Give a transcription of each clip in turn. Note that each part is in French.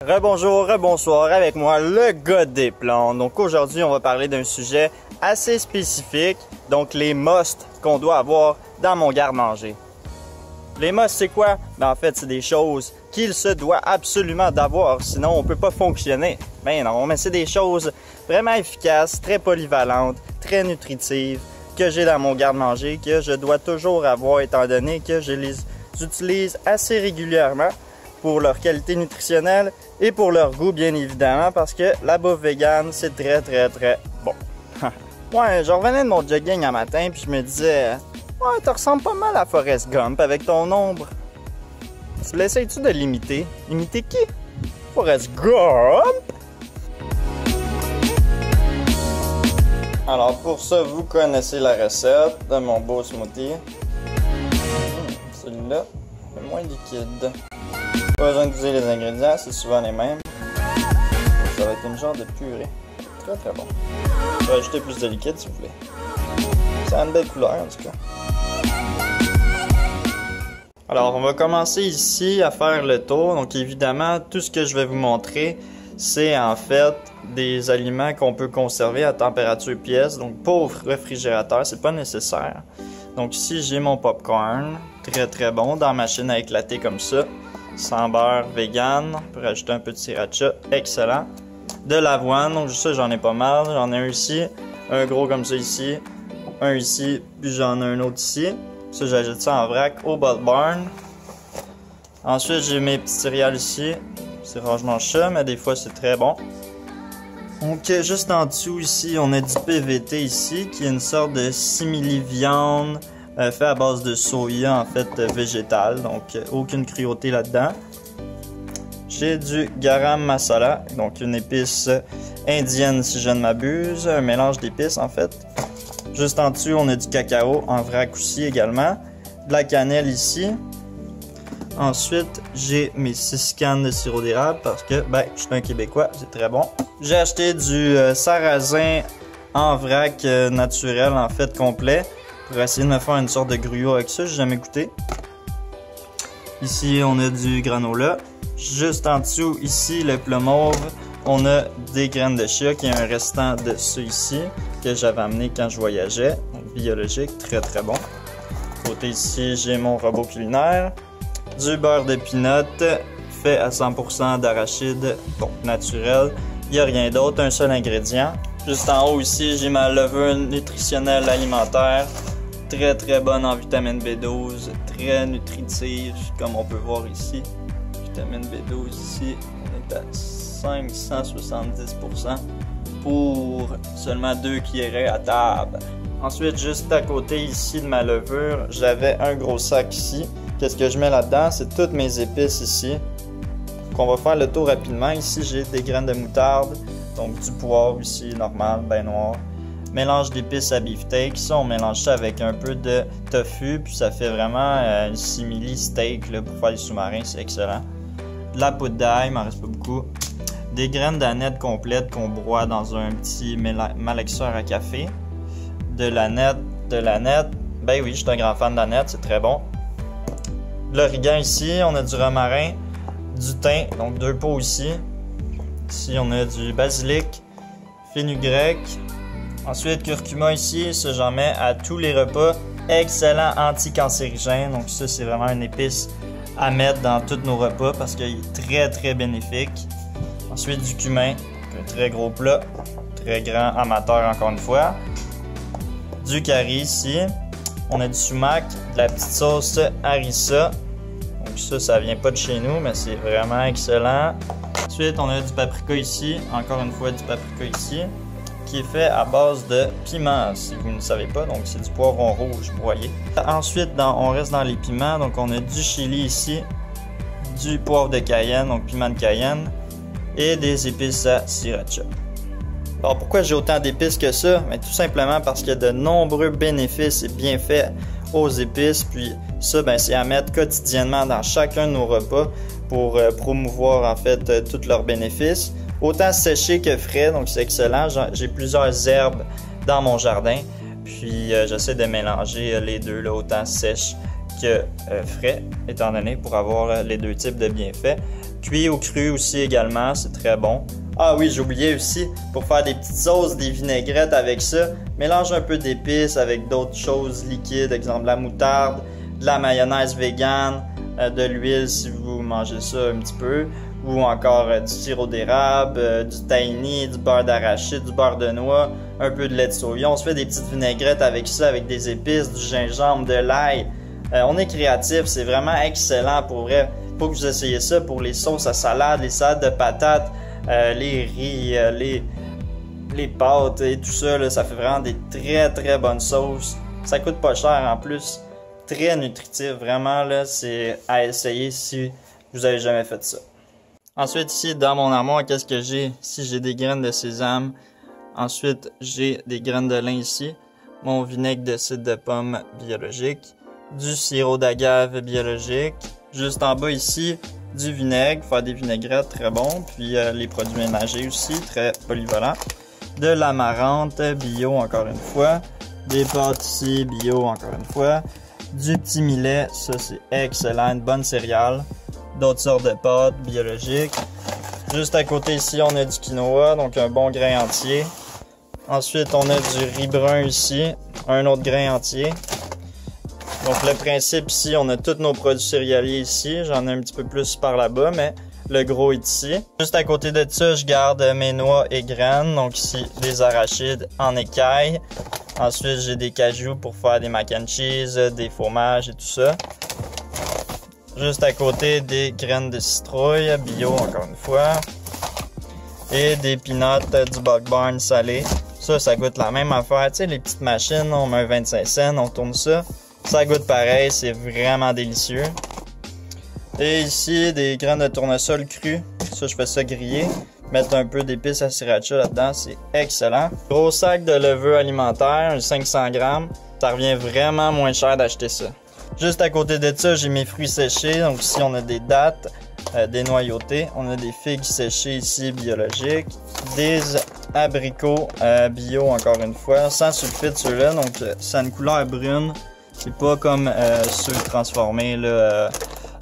Rebonjour, rebonsoir, avec moi le gars des plantes. Donc aujourd'hui on va parler d'un sujet assez spécifique, donc les musts qu'on doit avoir dans mon garde-manger. Les musts c'est quoi? Ben, en fait c'est des choses qu'il se doit absolument d'avoir, sinon on peut pas fonctionner. Ben non, mais c'est des choses vraiment efficaces, très polyvalentes, très nutritives, que j'ai dans mon garde-manger, que je dois toujours avoir étant donné que je les utilise assez régulièrement pour leur qualité nutritionnelle et pour leur goût bien évidemment parce que la bouffe végane c'est très bon. Ouais, je revenais de mon jogging un matin puis je me disais ouais, tu ressembles pas mal à Forrest Gump avec ton ombre. Tu l'essayes-tu de l'imiter? Imiter qui? Forrest Gump? Alors pour ça, vous connaissez la recette de mon beau smoothie. Celui-là est moins liquide. Pas besoin d'utiliser les ingrédients, c'est souvent les mêmes. Ça va être une genre de purée. Très bon. Je vais ajouter plus de liquide si vous voulez. Ça a une belle couleur en tout cas. Alors on va commencer ici à faire le tour. Donc évidemment, tout ce que je vais vous montrer, c'est en fait des aliments qu'on peut conserver à température pièce. Donc pas au réfrigérateur, c'est pas nécessaire. Donc ici j'ai mon popcorn, très bon, dans la machine à éclater comme ça. Sans beurre, vegan, on peut rajouter un peu de sriracha, excellent. De l'avoine, donc ça j'en ai pas mal, j'en ai un ici, un gros comme ça ici, un ici, puis j'en ai un autre ici. Ça j'ajoute ça en vrac au Bud Barn. Ensuite j'ai mes petits céréales ici, c'est rangement chat, mais des fois c'est très bon. Donc juste en dessous ici, on a du PVT ici, qui est une sorte de simili-viande fait à base de soya en fait végétal, donc aucune cruauté là-dedans. J'ai du garam masala, donc une épice indienne si je ne m'abuse, un mélange d'épices en fait. Juste en dessous, on a du cacao en vrac aussi également, de la cannelle ici. Ensuite, j'ai mes 6 cannes de sirop d'érable parce que, ben, je suis un Québécois, c'est très bon. J'ai acheté du sarrasin en vrac naturel, en fait, complet, pour essayer de me faire une sorte de gruau avec ça, j'ai jamais goûté. Ici, on a du granola. Juste en dessous, ici, le plat mauve, on a des graines de chia, qui est un restant de ça ici, que j'avais amené quand je voyageais, donc biologique, très bon. Côté ici, j'ai mon robot culinaire. Du beurre de peanut fait à 100% d'arachide, donc naturel. Il n'y a rien d'autre, un seul ingrédient. Juste en haut ici, j'ai ma levure nutritionnelle alimentaire. Très bonne en vitamine B12, très nutritive, comme on peut voir ici. Vitamine B12 ici, on est à 570% pour seulement 2 cuillerées à table. Ensuite, juste à côté ici de ma levure, j'avais un gros sac ici. Qu'est-ce que je mets là-dedans? C'est toutes mes épices ici. Donc on va faire le tour rapidement. Ici, j'ai des graines de moutarde, donc du poivre ici, normal, ben noir. Mélange d'épices à beefsteak. Ça, on mélange ça avec un peu de tofu, puis ça fait vraiment un simili steak là, pour faire les sous-marins, c'est excellent. De la poudre d'ail, il m'en reste pas beaucoup. Des graines d'aneth complètes qu'on broie dans un petit malaxeur à café. De l'aneth, ben oui, je suis un grand fan d'aneth, c'est très bon. L'origan ici, on a du romarin, du thym, donc 2 pots ici. Ici, on a du basilic, fenugrec. Ensuite, curcuma ici, ça j'en mets à tous les repas. Excellent anti-cancérigène, donc ça c'est vraiment une épice à mettre dans tous nos repas parce qu'il est très bénéfique. Ensuite, du cumin, un très gros plat, très grand amateur encore une fois. Du curry ici. On a du sumac, de la petite sauce harissa. Donc ça vient pas de chez nous, mais c'est vraiment excellent. Ensuite, on a du paprika ici. Encore une fois, du paprika ici. Qui est fait à base de piment, si vous ne savez pas. Donc c'est du poivron rouge broyé. Ensuite, on reste dans les piments. Donc on a du chili ici. Du poivre de Cayenne, donc piment de Cayenne. Et des épices à sriracha. Alors pourquoi j'ai autant d'épices que ça? Mais tout simplement parce qu'il y a de nombreux bénéfices et bienfaits aux épices. Puis ça, ben, c'est à mettre quotidiennement dans chacun de nos repas pour promouvoir en fait tous leurs bénéfices. Autant séché que frais, donc c'est excellent. J'ai plusieurs herbes dans mon jardin. Puis j'essaie de mélanger les deux, là, autant sèche que frais, étant donné pour avoir les deux types de bienfaits. Cuit ou cru aussi également, c'est très bon. Ah oui, j'oubliais aussi, pour faire des petites sauces, des vinaigrettes avec ça, mélange un peu d'épices avec d'autres choses liquides, exemple la moutarde, de la mayonnaise végane, de l'huile si vous mangez ça un petit peu, ou encore du sirop d'érable, du tahini, du beurre d'arachide, du beurre de noix, un peu de lait de soya. On se fait des petites vinaigrettes avec ça, avec des épices, du gingembre, de l'ail. On est créatif, c'est vraiment excellent pour vrai. Faut que vous essayiez ça pour les sauces à salade, les salades de patates, les riz, les pâtes et tout ça. Là, ça fait vraiment des très très bonnes sauces. Ça coûte pas cher en plus. Très nutritif, vraiment là, c'est à essayer si vous avez jamais fait ça. Ensuite ici dans mon armoire, qu'est-ce que j'ai? Ici j'ai des graines de sésame. Ensuite j'ai des graines de lin ici. Mon vinaigre de cidre de pomme biologique. Du sirop d'agave biologique. Juste en bas ici, du vinaigre, faire des vinaigrettes, très bon. Puis les produits ménagers aussi, très polyvalents. De l'amarante bio, encore une fois. Des pâtes ici, bio, encore une fois. Du petit millet, ça c'est excellent, une bonne céréale. D'autres sortes de pâtes biologiques. Juste à côté ici, on a du quinoa, donc un bon grain entier. Ensuite, on a du riz brun ici, un autre grain entier. Donc le principe ici, on a tous nos produits céréaliers ici. J'en ai un petit peu plus par là-bas, mais le gros est ici. Juste à côté de ça, je garde mes noix et graines. Donc ici, des arachides en écailles. Ensuite, j'ai des cajous pour faire des mac and cheese, des fromages et tout ça. Juste à côté, des graines de citrouille, bio encore une fois. Et des peanuts du Buck Barn salé. Ça goûte la même affaire. Tu sais, les petites machines, on met un 25 cents, on tourne ça. Ça goûte pareil, c'est vraiment délicieux. Et ici, des graines de tournesol crues. Ça, je fais ça griller. Mettre un peu d'épices à sriracha là-dedans, c'est excellent. Gros sac de levure alimentaire, 500 grammes. Ça revient vraiment moins cher d'acheter ça. Juste à côté de ça, j'ai mes fruits séchés. Donc ici, on a des dattes, des noyautés. On a des figues séchées ici, biologiques. Des abricots bio, encore une fois. Sans sulfite, ceux-là. Donc, ça a une couleur brune. C'est pas comme ceux transformés là,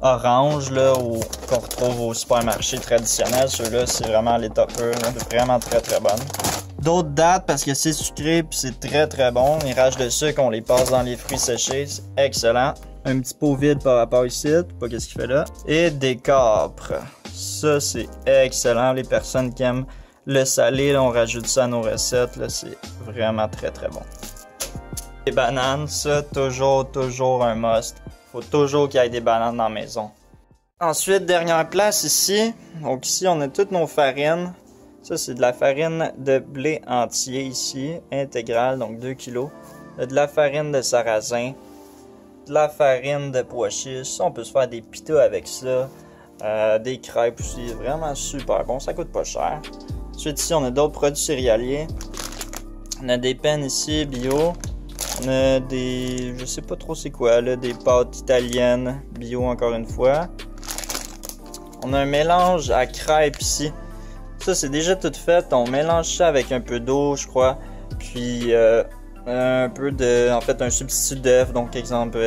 orange là, qu'on retrouve au supermarché traditionnel. Ceux-là, c'est vraiment les toppers, vraiment très très bonnes. D'autres dattes parce que c'est sucré puis c'est très très bon. Les rages de sucre, on les passe dans les fruits séchés, c'est excellent. Un petit pot vide par rapport ici, pas qu'est-ce qu'il fait là. Et des capres. Ça, c'est excellent. Les personnes qui aiment le salé, là, on rajoute ça à nos recettes. Là, c'est vraiment très très bon. Les bananes, ça, toujours un must. Faut toujours qu'il y ait des bananes dans la maison. Ensuite, dernière place ici. Donc ici, on a toutes nos farines. Ça, c'est de la farine de blé entier ici, intégrale, donc 2 kg. De la farine de sarrasin. De la farine de pois chiches. Ça, on peut se faire des pitas avec ça. Des crêpes aussi. Vraiment super bon. Ça coûte pas cher. Ensuite, ici, on a d'autres produits céréaliers. On a des pennes ici, bio. On a des... je sais pas trop c'est quoi, là. Des pâtes italiennes, bio encore une fois. On a un mélange à crêpes ici. Ça, c'est déjà tout fait. On mélange ça avec un peu d'eau, je crois. Puis, un peu de... en fait, un substitut d'œuf. Donc, exemple,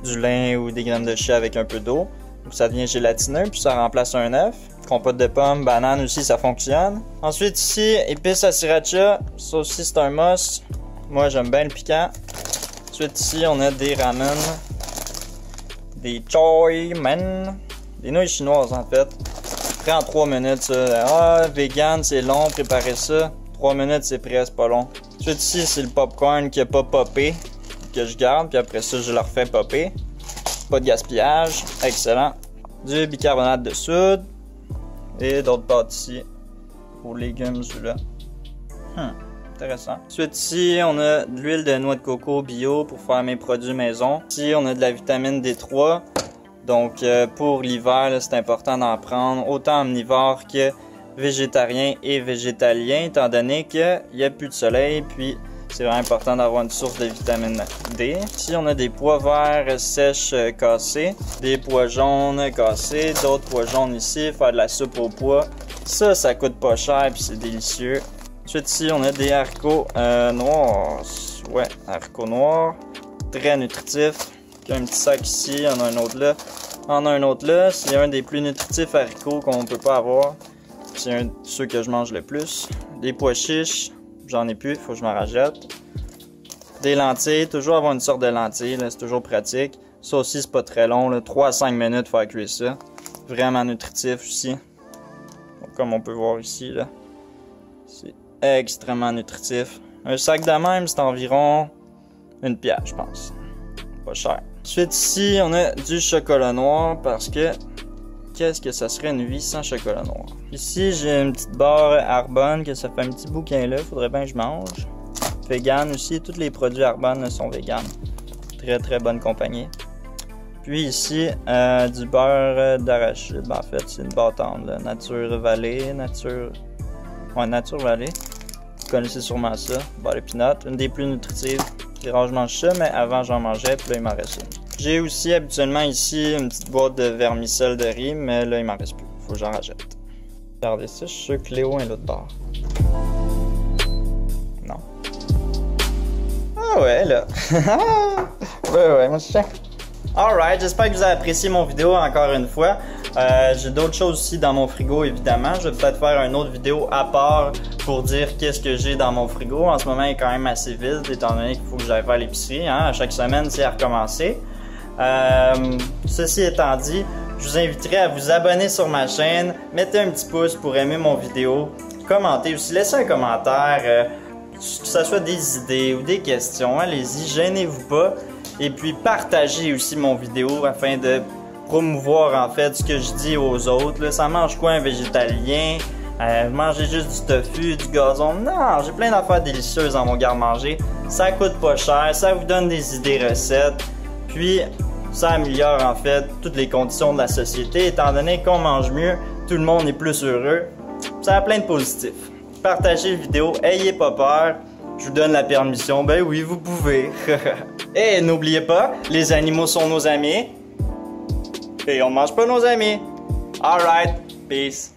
du lin ou des graines de chia avec un peu d'eau. Donc, ça devient gélatineux, puis ça remplace un œuf. Compote de pommes, banane aussi, ça fonctionne. Ensuite, ici, épices à sriracha. Ça aussi, c'est un must. Moi, j'aime bien le piquant. Ensuite, ici, on a des ramen. Des choy men. Des nouilles chinoises, en fait. Prend 3 minutes, ça. Ah, vegan, c'est long, préparer ça. 3 minutes, c'est presque pas long. Ensuite, ici, c'est le popcorn qui a pas popé, que je garde, puis après ça, je le refais popper. Pas de gaspillage. Excellent. Du bicarbonate de soude. Et d'autres pâtes ici. Aux légumes, celui-là. Intéressant. Ensuite, ici, on a de l'huile de noix de coco bio pour faire mes produits maison. Ici, on a de la vitamine D3. Donc, pour l'hiver, c'est important d'en prendre autant omnivore que végétarien et végétalien, étant donné qu'il n'y a plus de soleil, puis c'est vraiment important d'avoir une source de vitamine D. Ici, on a des pois verts sèches cassés, des pois jaunes cassés, d'autres pois jaunes ici, faire de la soupe aux pois. Ça coûte pas cher, puis c'est délicieux. Ensuite, ici, on a des haricots noirs. Ouais, haricots noirs. Très nutritifs. Un petit sac ici, il y en a un autre là. On a un autre là, c'est un des plus nutritifs haricots qu'on peut pas avoir. C'est un de ceux que je mange le plus. Des pois chiches, j'en ai plus, faut que je m'en rajoute. Des lentilles, toujours avoir une sorte de lentilles, c'est toujours pratique. Ça aussi, c'est pas très long, là, 3 à 5 minutes pour faire cuire ça. Vraiment nutritif aussi. Donc, comme on peut voir ici, là, c'est extrêmement nutritif. Un sac de même, c'est environ une pièce, je pense. Pas cher. Ensuite, ici, on a du chocolat noir parce que qu'est-ce que ça serait une vie sans chocolat noir? Ici, j'ai une petite barre Arbonne que ça fait un petit bouquin là, faudrait bien que je mange. Vegan aussi, tous les produits Arbonne sont vegan. Très très bonne compagnie. Puis ici, du beurre d'arachide. Ben, en fait, c'est une bâtonne, là. Nature Valley, Nature Valley. Vous connaissez sûrement ça. Beurre de peanut, une des plus nutritives. Rare, je mange ça, mais avant j'en mangeais, puis là il m'en reste une. J'ai aussi habituellement ici une petite boîte de vermicelle de riz, mais là il m'en reste plus. Faut que j'en rajoute. Regardez ça, je suis sûr que Léo est l'autre bord. Non. Ah ouais, là. ouais, moi je sais. Alright, j'espère que vous avez apprécié mon vidéo encore une fois. J'ai d'autres choses aussi dans mon frigo évidemment. Je vais peut-être faire une autre vidéo à part pour dire qu'est-ce que j'ai dans mon frigo. En ce moment, il est quand même assez vide étant donné qu'il faut que j'aille faire l'épicerie. Hein? À chaque semaine, c'est à recommencer. Ceci étant dit, je vous inviterai à vous abonner sur ma chaîne. Mettez un petit pouce pour aimer mon vidéo. Commentez aussi, laissez un commentaire. Que ce soit des idées ou des questions. Allez-y, gênez-vous pas. Et puis partagez aussi mon vidéo afin de promouvoir en fait ce que je dis aux autres. Là, ça mange quoi un végétalien? Manger juste du tofu, du gazon? Non, j'ai plein d'affaires délicieuses dans mon garde-manger. Ça coûte pas cher, ça vous donne des idées recettes. Puis ça améliore en fait toutes les conditions de la société. Étant donné qu'on mange mieux, tout le monde est plus heureux. Ça a plein de positifs. Partagez la vidéo, ayez pas peur. Je vous donne la permission, ben oui, vous pouvez. Et n'oubliez pas, les animaux sont nos amis. Et on mange pas nos amis. Alright, peace.